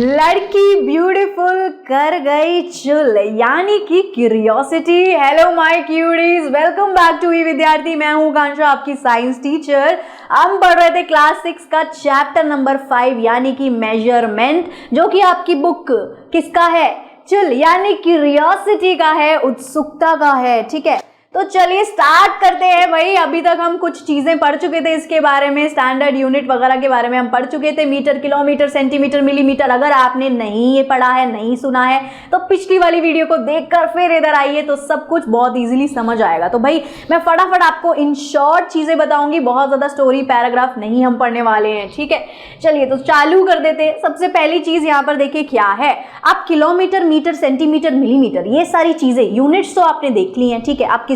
लड़की ब्यूटीफुल कर गई चुल, यानी कि curiosity. Hello my curies, welcome back to Vidyarthi. मैं हूं कांक्षा, आपकी साइंस टीचर। हम पढ़ रहे थे क्लास 6 का चैप्टर नंबर 5 यानी कि मेजरमेंट, जो कि आपकी बुक किसका है? चुल यानी क्यूरियोसिटी का है, उत्सुकता का है। ठीक है, तो चलिए स्टार्ट करते हैं भाई। अभी तक हम कुछ चीजें पढ़ चुके थे इसके बारे में, स्टैंडर्ड यूनिट वगैरह के बारे में हम पढ़ चुके थे, मीटर, किलोमीटर, सेंटीमीटर, मिलीमीटर। अगर आपने नहीं ये पढ़ा है, नहीं सुना है, तो पिछली वाली वीडियो को देखकर फिर इधर आइए, तो सब कुछ बहुत इजीली समझ आएगा। तो भाई मैं फटाफट आपको इन शॉर्ट चीजें बताऊंगी, बहुत ज्यादा स्टोरी पैराग्राफ नहीं हम पढ़ने वाले हैं। ठीक है, चलिए तो चालू कर देते हैं। सबसे पहली चीज यहाँ पर देखिए क्या है। आप किलोमीटर, मीटर, सेंटीमीटर, मिलीमीटर, ये सारी चीजें यूनिट्स तो आपने देख ली हैं। ठीक है, आप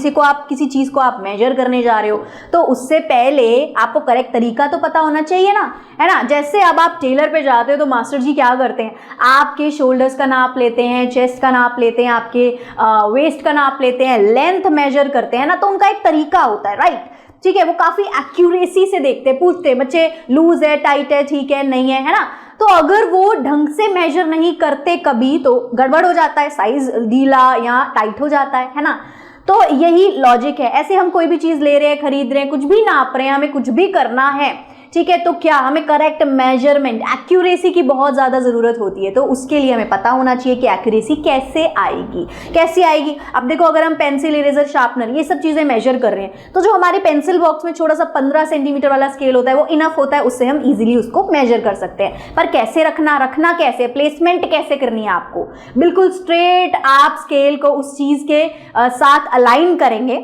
किसी चीज को आप मेजर करने जा रहे हो, तो उससे पहले आपको करेक्ट तरीका तो पता होना चाहिए ना, है ना। जैसे अब आप टेलर पे जाते हो तो मास्टर जी क्या करते हैं, आपके शोल्डर्स का नाप लेते हैं, चेस्ट का नाप लेते हैं, आपके वेस्ट का नाप लेते हैं, लेंथ मेजर करते हैं ना, तो उनका एक तरीका होता है, राइट। ठीक है, वो काफी एक्यूरेसी से देखते हैं, पूछते हैं बच्चे लूज है, टाइट है, ठीक है, नहीं है ना। तो अगर वो ढंग से मेजर नहीं करते कभी, तो गड़बड़ हो जाता है, साइज ढीला या टाइट हो जाता है ना। तो यही लॉजिक है। ऐसे हम कोई भी चीज ले रहे हैं, खरीद रहे हैं, कुछ भी नाप रहे हैं, हमें कुछ भी करना है, ठीक है, तो क्या हमें करेक्ट मेजरमेंट, एक्यूरेसी की बहुत ज्यादा जरूरत होती है। तो उसके लिए हमें पता होना चाहिए कि एक्यूरेसी कैसे आएगी, कैसे आएगी। अब देखो, अगर हम पेंसिल, इरेजर, शार्पनर, ये सब चीजें मेजर कर रहे हैं, तो जो हमारे पेंसिल बॉक्स में छोटा सा 15 सेंटीमीटर वाला स्केल होता है, वो इनफ होता है, उससे हम इजीली उसको मेजर कर सकते हैं। पर कैसे रखना कैसे, प्लेसमेंट कैसे करनी है आपको, बिल्कुल स्ट्रेट आप स्केल को उस चीज के साथ अलाइन करेंगे,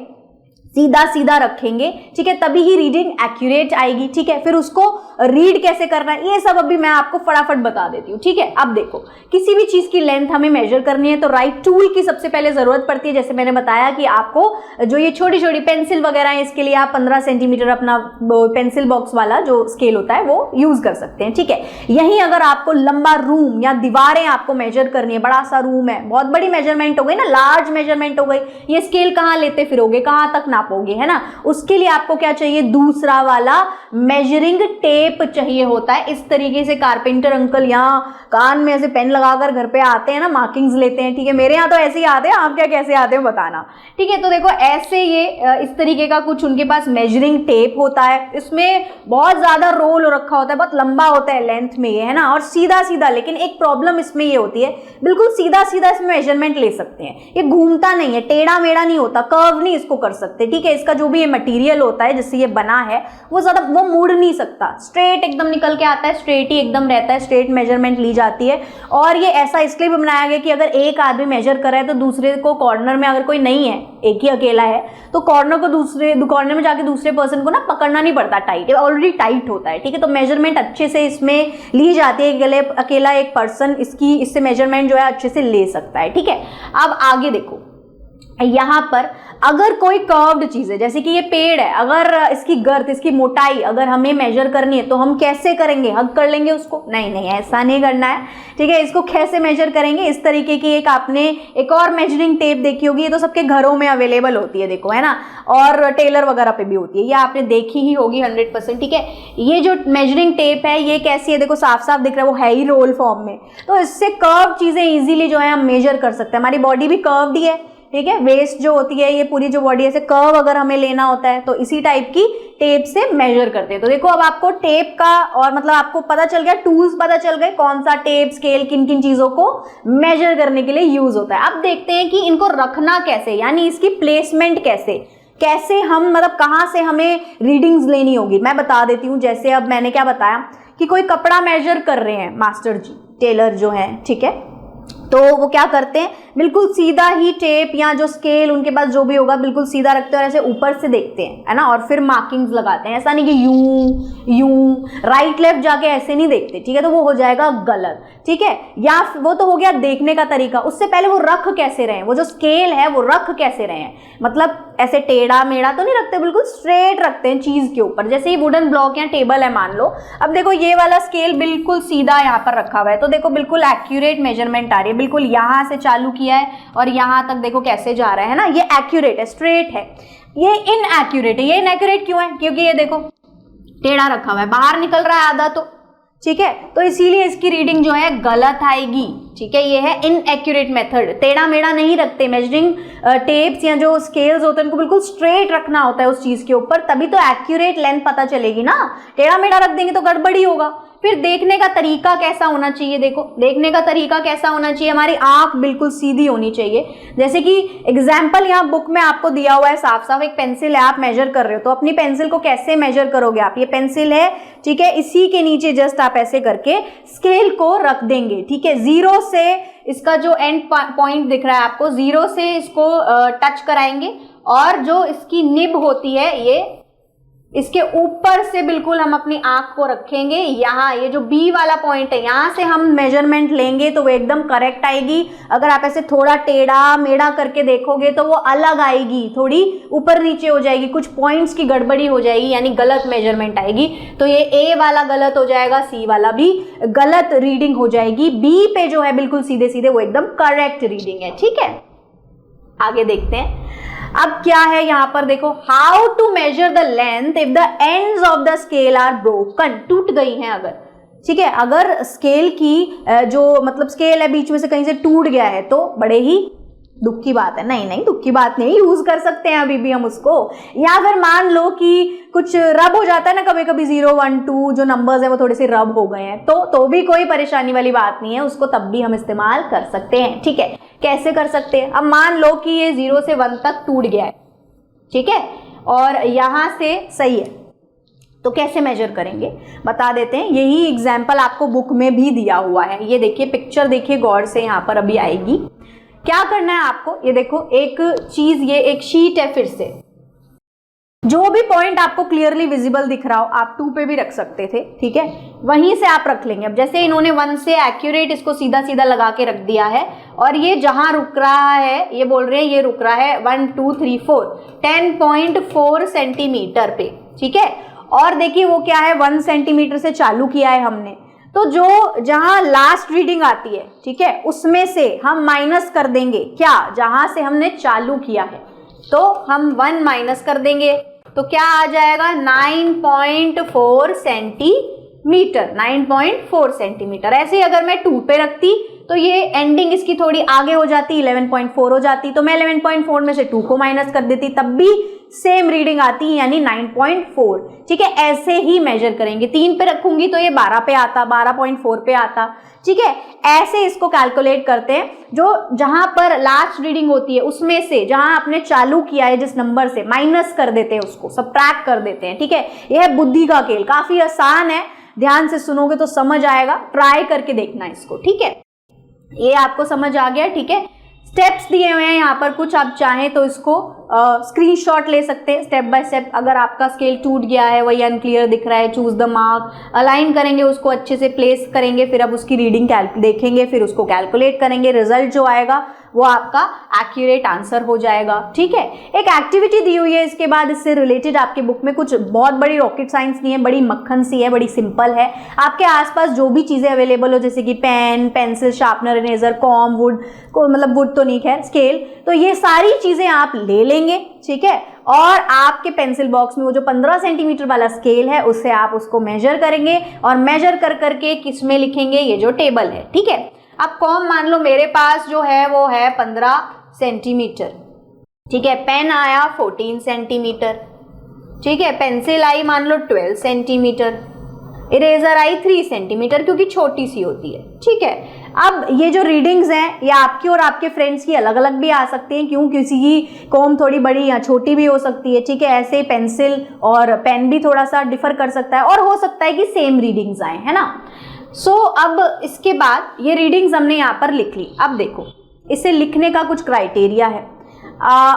सीधा सीधा रखेंगे, ठीक है, तभी ही रीडिंग एक्यूरेट आएगी। ठीक है, फिर उसको रीड कैसे करना है, ये सब अभी मैं आपको फटाफट बता देती हूँ। ठीक है, अब देखो, किसी भी चीज की लेंथ हमें मेजर करनी है तो राइट टूल की सबसे पहले जरूरत पड़ती है। जैसे मैंने बताया कि आपको जो ये छोटी छोटी पेंसिल वगैरह है, इसके लिए आप 15 सेंटीमीटर अपना पेंसिल बॉक्स वाला जो स्केल होता है वो यूज कर सकते हैं। ठीक है, यही अगर आपको लंबा रूम या दीवारें आपको मेजर करनी है, बड़ा सा रूम है, बहुत बड़ी मेजरमेंट हो गई ना, लार्ज मेजरमेंट हो गई, ये स्केल कहाँ लेते फिरोगे, कहाँ तक नापोगे, है ना। उसके लिए आपको क्या चाहिए, दूसरा वाला मेजरिंग टेप चाहिए होता है। इस तरीके से कारपेंटर अंकल यहाँ कान में ऐसे पेन लगाकर घर पे आते हैं ना, मार्किंग्स लेते हैं। ठीक है, मेरे यहाँ तो ऐसे ही आते हैं, आप क्या कैसे आते हो बताना। ठीक है, तो देखो ऐसे ये इस तरीके का कुछ उनके पास मेजरिंग टेप होता है। इसमें बहुत ज्यादा रोल रखा होता है, बहुत लंबा होता है लेंथ में ये, है ना, और सीधा सीधा। लेकिन एक प्रॉब्लम इसमें ये होती है, बिल्कुल सीधा सीधा इसमें मेजरमेंट ले सकते हैं, ये घूमता नहीं है, टेढ़ा मेढ़ा नहीं होता, कर्व नहीं इसको कर सकते। ठीक है, इसका जो भी ये मटेरियल होता है जिससे ये बना है, वो मुड़ नहीं सकता, स्ट्रेट एकदम निकल के आता है, स्ट्रेट ही एकदम रहता है, स्ट्रेट मेजरमेंट ली जाती है। और ये ऐसा इसलिए भी बनाया गया कि अगर एक आदमी मेजर कर रहा है तो दूसरे को कॉर्नर में, अगर कोई नहीं है, एक ही अकेला है, तो कॉर्नर में जाके दूसरे पर्सन को ना पकड़ना नहीं पड़ता, टाइट ऑलरेडी टाइट होता है। ठीक है, तो मेजरमेंट अच्छे से इसमें ली जाती है, अकेला एक पर्सन इससे मेजरमेंट जो है अच्छे से ले सकता है। ठीक है, अब आगे देखो, यहां पर अगर कोई कर्व्ड चीज है, जैसे कि ये पेड़ है, अगर इसकी गर्थ, इसकी मोटाई अगर हमें मेजर करनी है तो हम कैसे करेंगे, हग कर लेंगे उसको? नहीं, ऐसा नहीं करना है। ठीक है, इसको कैसे मेजर करेंगे, इस तरीके की आपने एक और मेजरिंग टेप देखी होगी, ये तो सबके घरों में अवेलेबल होती है, देखो, है ना, और टेलर वगैरह पे भी होती है, ये आपने देखी ही होगी 100%। ठीक है, ये जो मेजरिंग टेप है ये कैसी है, देखो साफ साफ दिख रहा है, वो है ही रोल फॉर्म में, तो इससे कर्व चीजें इजीली जो है हम मेजर कर सकते हैं। हमारी बॉडी भी कर्व्ड ही है, ठीक है, वेस्ट जो होती है, ये पूरी जो बॉडी ऐसे कर्व अगर हमें लेना होता है तो इसी टाइप की टेप से मेजर करते हैं। तो देखो अब आपको टेप का और मतलब आपको पता चल गया, टूल्स पता चल गए, कौन सा टेप, स्केल किन किन चीजों को मेजर करने के लिए यूज होता है। अब देखते हैं कि इनको रखना कैसे, यानी इसकी प्लेसमेंट कैसे हम, मतलब कहाँ से हमें रीडिंग्स लेनी होगी, मैं बता देती हूँ। जैसे अब मैंने क्या बताया कि कोई कपड़ा मेजर कर रहे हैं मास्टर जी, टेलर जो है, ठीक है, तो वो क्या करते हैं, बिल्कुल सीधा ही टेप या जो स्केल उनके पास जो भी होगा बिल्कुल सीधा रखते हैं और ऐसे ऊपर से देखते हैं, है ना, और फिर मार्किंग्स लगाते हैं। ऐसा नहीं कि यूं राइट लेफ्ट जाके ऐसे नहीं देखते। ठीक है, तो वो हो जाएगा गलत। ठीक है, या वो तो हो गया देखने का तरीका। उससे पहले वो रख कैसे रहे हैं, वो जो स्केल है वो रख कैसे रहे हैं, मतलब ऐसे टेढ़ा मेढ़ा तो नहीं रखते, बिल्कुल स्ट्रेट रखते हैं चीज के ऊपर। जैसे ये वुडन ब्लॉक या टेबल है मान लो, अब देखो ये वाला स्केल बिल्कुल सीधा यहाँ पर रखा हुआ है, तो देखो बिल्कुल एक्यूरेट मेजरमेंट आ रही है, बिल्कुल यहाँ से चालू किया है और यहाँ तक देखो कैसे जा रहा है ना, ये एक्यूरेट है, स्ट्रेट है। ये इनएक्यूरेट है, ये इनएक्यूरेट क्यों है, क्योंकि ये देखो टेढ़ा रखा हुआ है, बाहर निकल रहा है आधा, तो ठीक है, तो इसीलिए इसकी रीडिंग जो है गलत आएगी। ठीक है, ये है इनएक्यूरेट मेथड। टेढ़ा मेढ़ा नहीं रखते, मेजरिंग टेप्स या जो स्केल्स होते हैं उनको बिल्कुल स्ट्रेट रखना होता है उस चीज के ऊपर, तभी तो एक्यूरेट लेंथ पता चलेगी ना। टेढ़ा मेढ़ा रख देंगे तो गड़बड़ी होगा। फिर देखने का तरीका कैसा होना चाहिए, देखो देखने का तरीका कैसा होना चाहिए, हमारी आंख बिल्कुल सीधी होनी चाहिए। जैसे कि एग्जाम्पल यहाँ बुक में आपको दिया हुआ है साफ साफ, एक पेंसिल है, आप मेजर कर रहे हो, तो अपनी पेंसिल को कैसे मेजर करोगे आप, ये पेंसिल है, ठीक है, इसी के नीचे जस्ट आप ऐसे करके स्केल को रख देंगे। ठीक है, 0 से इसका जो एंड पॉइंट दिख रहा है आपको, 0 से इसको टच कराएंगे, और जो इसकी निब होती है ये इसके ऊपर से बिल्कुल हम अपनी आंख को रखेंगे। यहाँ ये जो बी वाला पॉइंट है, यहाँ से हम मेजरमेंट लेंगे तो वो एकदम करेक्ट आएगी। अगर आप ऐसे थोड़ा टेढ़ा मेढ़ा करके देखोगे तो वो अलग आएगी, थोड़ी ऊपर नीचे हो जाएगी, कुछ पॉइंट्स की गड़बड़ी हो जाएगी, यानी गलत मेजरमेंट आएगी। तो ये ए वाला गलत हो जाएगा, सी वाला भी गलत रीडिंग हो जाएगी। बी पे जो है बिल्कुल सीधे सीधे वो एकदम करेक्ट रीडिंग है। ठीक है, आगे देखते हैं। अब क्या है यहाँ पर देखो, how to measure the length if the ends of the scale are broken, टूट गई हैं अगर। ठीक है, अगर स्केल की जो मतलब स्केल है बीच में से कहीं से टूट गया है तो बड़े ही दुख की बात है। नहीं नहीं, दुख की बात नहीं, यूज कर सकते हैं अभी भी हम उसको। या फिर मान लो कि कुछ रब हो जाता है ना कभी कभी, 0 1 2 जो नंबर्स है वो थोड़े से रब हो गए हैं, तो भी कोई परेशानी वाली बात नहीं है, उसको तब भी हम इस्तेमाल कर सकते हैं। ठीक है, कैसे कर सकते हैं, अब मान लो कि ये 0 से 1 तक टूट गया है, ठीक है, और यहां से सही है, तो कैसे मेजर करेंगे बता देते हैं। यही एग्जाम्पल आपको बुक में भी दिया हुआ है। ये देखिए पिक्चर, देखिए गौर से, यहाँ पर अभी आएगी। क्या करना है आपको, ये देखो एक चीज, ये एक शीट है, फिर से जो भी पॉइंट आपको क्लियरली विजिबल दिख रहा हो, आप 2 पे भी रख सकते थे। ठीक है, वहीं से आप रख लेंगे। अब जैसे इन्होंने 1 से एक्यूरेट इसको सीधा सीधा लगा के रख दिया है, और ये जहां रुक रहा है, ये बोल रहे हैं ये रुक रहा है 1 2 3 4 10.4 सेंटीमीटर पे। ठीक है, और देखिए वो क्या है, 1 सेंटीमीटर से चालू किया है हमने, तो जो जहां लास्ट रीडिंग आती है, ठीक है, उसमें से हम माइनस कर देंगे क्या, जहां से हमने चालू किया है, तो हम 1 माइनस कर देंगे, तो क्या आ जाएगा 9.4 सेंटीमीटर, 9.4 सेंटीमीटर। ऐसे ही अगर मैं 2 पे रखती तो ये एंडिंग इसकी थोड़ी आगे हो जाती, 11.4 हो जाती, तो मैं 11.4 में से 2 को माइनस कर देती, तब भी सेम रीडिंग आती, यानी 9.4। ठीक है, ऐसे ही मेजर करेंगे। 3 पे रखूंगी तो ये 12 पे आता, 12.4 पे आता। ठीक है, ऐसे इसको कैलकुलेट करते हैं। जो जहां पर लास्ट रीडिंग होती है उसमें से जहां आपने चालू किया है जिस नंबर से, माइनस कर देते हैं, उसको सब्ट्रैक्ट कर देते हैं। ठीक है, यह है बुद्धि का खेल, काफी आसान है, ध्यान से सुनोगे तो समझ आएगा, ट्राई करके देखना इसको। ठीक है, ये आपको समझ आ गया। ठीक है, स्टेप्स दिए हुए हैं यहाँ पर कुछ, आप चाहें तो इसको स्क्रीनशॉट ले सकते हैं स्टेप बाय स्टेप। अगर आपका स्केल टूट गया है, वही अनक्लियर दिख रहा है, चूज द मार्क, अलाइन करेंगे उसको, अच्छे से प्लेस करेंगे, फिर अब उसकी रीडिंग देखेंगे, फिर उसको कैलकुलेट करेंगे, रिजल्ट जो आएगा वो आपका एक्यूरेट आंसर हो जाएगा। ठीक है, एक एक्टिविटी दी हुई है इसके बाद, इससे रिलेटेड आपके बुक में कुछ बहुत बड़ी रॉकेट साइंस नहीं है, बड़ी मक्खन सी है, बड़ी सिंपल है। आपके आसपास जो भी चीजें अवेलेबल हो, जैसे कि पेन, पेंसिल, शार्पनर, इरेजर, कॉम, वुड को, मतलब वुड तो नहीं खैर, स्केल, तो ये सारी चीजें आप ले लेंगे। ठीक है, और आपके पेंसिल बॉक्स में वो जो 15 सेंटीमीटर वाला स्केल है, उससे आप उसको मेजर करेंगे, और मेजर कर करके किस में लिखेंगे, ये जो टेबल है। ठीक है, अब कॉम मान लो मेरे पास जो है वो है 15 सेंटीमीटर। ठीक है, पेन आया 14 सेंटीमीटर। ठीक है, पेंसिल आई मान लो 12 सेंटीमीटर, इरेजर आई 3 सेंटीमीटर, क्योंकि छोटी सी होती है। ठीक है, अब ये जो रीडिंग्स हैं ये आपकी और आपके फ्रेंड्स की अलग अलग भी आ सकती हैं, क्यों, किसी की कॉम थोड़ी बड़ी या छोटी भी हो सकती है। ठीक है, ऐसे पेंसिल और पेन भी थोड़ा सा डिफर कर सकता है, और हो सकता है कि सेम रीडिंग्स आए, है ना। अब इसके बाद ये रीडिंग्स हमने यहाँ पर लिख ली। अब देखो, इसे लिखने का कुछ क्राइटेरिया है।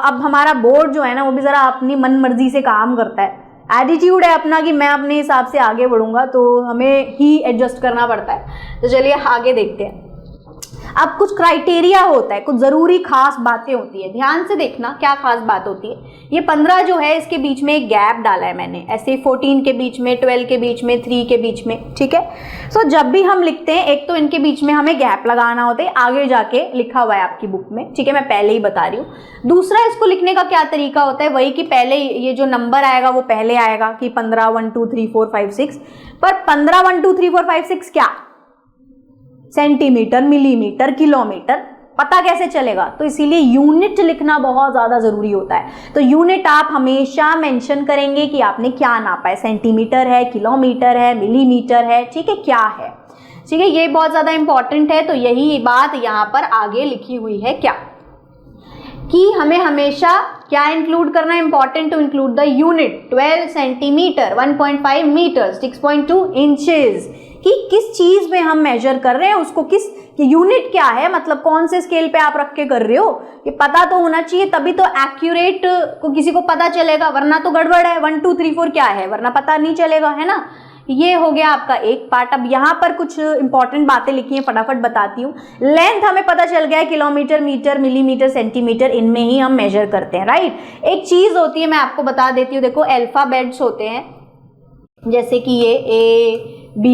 अब हमारा बोर्ड जो है ना वो भी ज़रा अपनी मन मर्जी से काम करता है, एटीट्यूड है अपना कि मैं अपने हिसाब से आगे बढ़ूंगा, तो हमें ही एडजस्ट करना पड़ता है। तो चलिए आगे देखते हैं। अब कुछ क्राइटेरिया होता है, कुछ जरूरी खास बातें होती है, ध्यान से देखना क्या खास बात होती है। ये 15 जो है इसके बीच में एक गैप डाला है मैंने, ऐसे 14 के बीच में, 12 के बीच में, 3 के बीच में, ठीक है। सो जब भी हम लिखते हैं एक तो इनके बीच में हमें गैप लगाना होता है, आगे जाके लिखा हुआ है आपकी बुक में, ठीक है, मैं पहले ही बता रही हूँ। दूसरा इसको लिखने का क्या तरीका होता है, वही कि पहले ये जो नंबर आएगा वो पहले आएगा कि 15 1 2 3 4 5 6, पर 15 1 2 3 4 5 6 क्या, सेंटीमीटर, मिलीमीटर, किलोमीटर, पता कैसे चलेगा? तो इसीलिए यूनिट लिखना बहुत ज़्यादा ज़रूरी होता है। तो यूनिट आप हमेशा मेंशन करेंगे कि आपने क्या नापा है, सेंटीमीटर है, किलोमीटर है, मिलीमीटर है, ठीक है, क्या है, ठीक है, ये बहुत ज़्यादा इंपॉर्टेंट है। तो यही बात यहाँ पर आगे लिखी हुई है क्या, कि हमें हमेशा क्या इंक्लूड करना है, important to include the unit, 12 centimetre, 1.5 metre, 6.2 inches, कि किस चीज में हम मेजर कर रहे हैं उसको, किस यूनिट क्या है, मतलब कौन से स्केल पे आप रख के कर रहे हो, ये पता तो होना चाहिए, तभी तो एक्यूरेट को किसी को पता चलेगा, वरना तो गड़बड़ है, 1 2 3 4 क्या है, वरना पता नहीं चलेगा, है ना। ये हो गया आपका एक पार्ट। अब यहाँ पर कुछ इंपॉर्टेंट बातें लिखी हैं, फटाफट बताती हूँ। लेंथ हमें पता चल गया है, किलोमीटर, मीटर, मिलीमीटर, सेंटीमीटर, इनमें ही हम मेजर करते हैं, राइट। एक चीज होती है, मैं आपको बता देती हूँ, देखो अल्फाबेट्स होते हैं, जैसे कि ये A B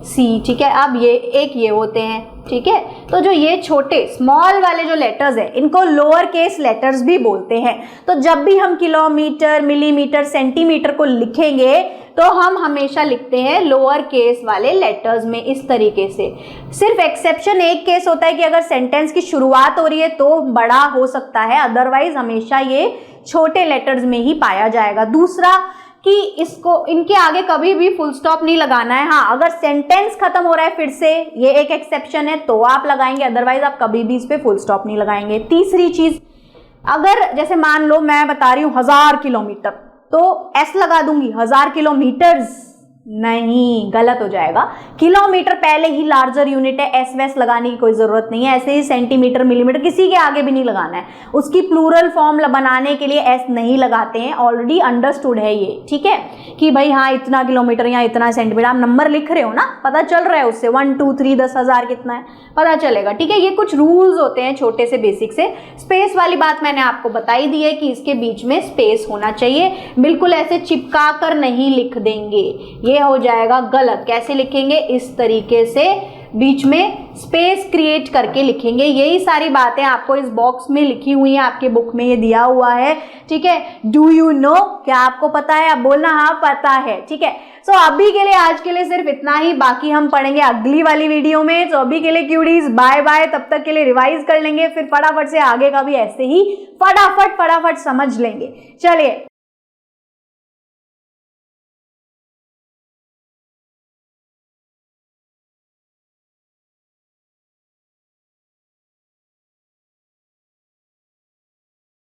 C, ठीक है, अब ये होते हैं, ठीक है। तो जो ये छोटे स्मॉल वाले जो लेटर्स है इनको लोअर केस लेटर्स भी बोलते हैं। तो जब भी हम किलोमीटर, मिलीमीटर, सेंटीमीटर को लिखेंगे तो हम हमेशा लिखते हैं लोअर केस वाले लेटर्स में, इस तरीके से। सिर्फ एक्सेप्शन एक केस होता है कि अगर सेंटेंस की शुरुआत हो रही है तो बड़ा हो सकता है, अदरवाइज हमेशा ये छोटे लेटर्स में ही पाया जाएगा। दूसरा कि इसको, इनके आगे कभी भी फुल स्टॉप नहीं लगाना है। हाँ, अगर सेंटेंस खत्म हो रहा है फिर से, ये एक एक्सेप्शन है, तो आप लगाएंगे, अदरवाइज आप कभी भी इस पे फुल स्टॉप नहीं लगाएंगे। तीसरी चीज, अगर जैसे मान लो मैं बता रही हूँ 1000 किलोमीटर, तो एस लगा दूंगी, 1000 किलोमीटर्स नहीं, गलत हो जाएगा। किलोमीटर पहले ही लार्जर यूनिट है, एस वेस लगाने की कोई जरूरत नहीं है। ऐसे ही सेंटीमीटर, मिलीमीटर किसी के आगे भी नहीं लगाना है, उसकी प्लूरल फॉर्म बनाने के लिए एस नहीं लगाते हैं, ऑलरेडी अंडरस्टूड है ये, ठीक है, कि भाई हाँ इतना किलोमीटर या इतना सेंटीमीटर, आप नंबर लिख रहे हो ना, पता चल रहा है उससे, 1 2 3 10,000 कितना है पता चलेगा, ठीक है। ये कुछ रूल्स होते हैं छोटे से बेसिक से। स्पेस वाली बात मैंने आपको बताई दी है कि इसके बीच में स्पेस होना चाहिए, बिल्कुल ऐसे चिपका कर नहीं लिख देंगे, ये हो जाएगा गलत। कैसे लिखेंगे, इस तरीके से बीच में स्पेस क्रिएट करके लिखेंगे। यही सारी बातें आपको इस बॉक्स में लिखी हुई हैं, आपके बुक में ये दिया हुआ है, ठीक है। डू यू नो, क्या आपको पता है? आप बोलना हाँ पता है, ठीक है। सो अभी के लिए, आज के लिए सिर्फ इतना ही, बाकी हम पढ़ेंगे अगली वाली वीडियो में। तो अभी के लिए क्यूडीज बाय बाय, तब तक के लिए रिवाइज कर लेंगे, फिर फटाफट से आगे का भी ऐसे ही फटाफट समझ लेंगे। चलिए।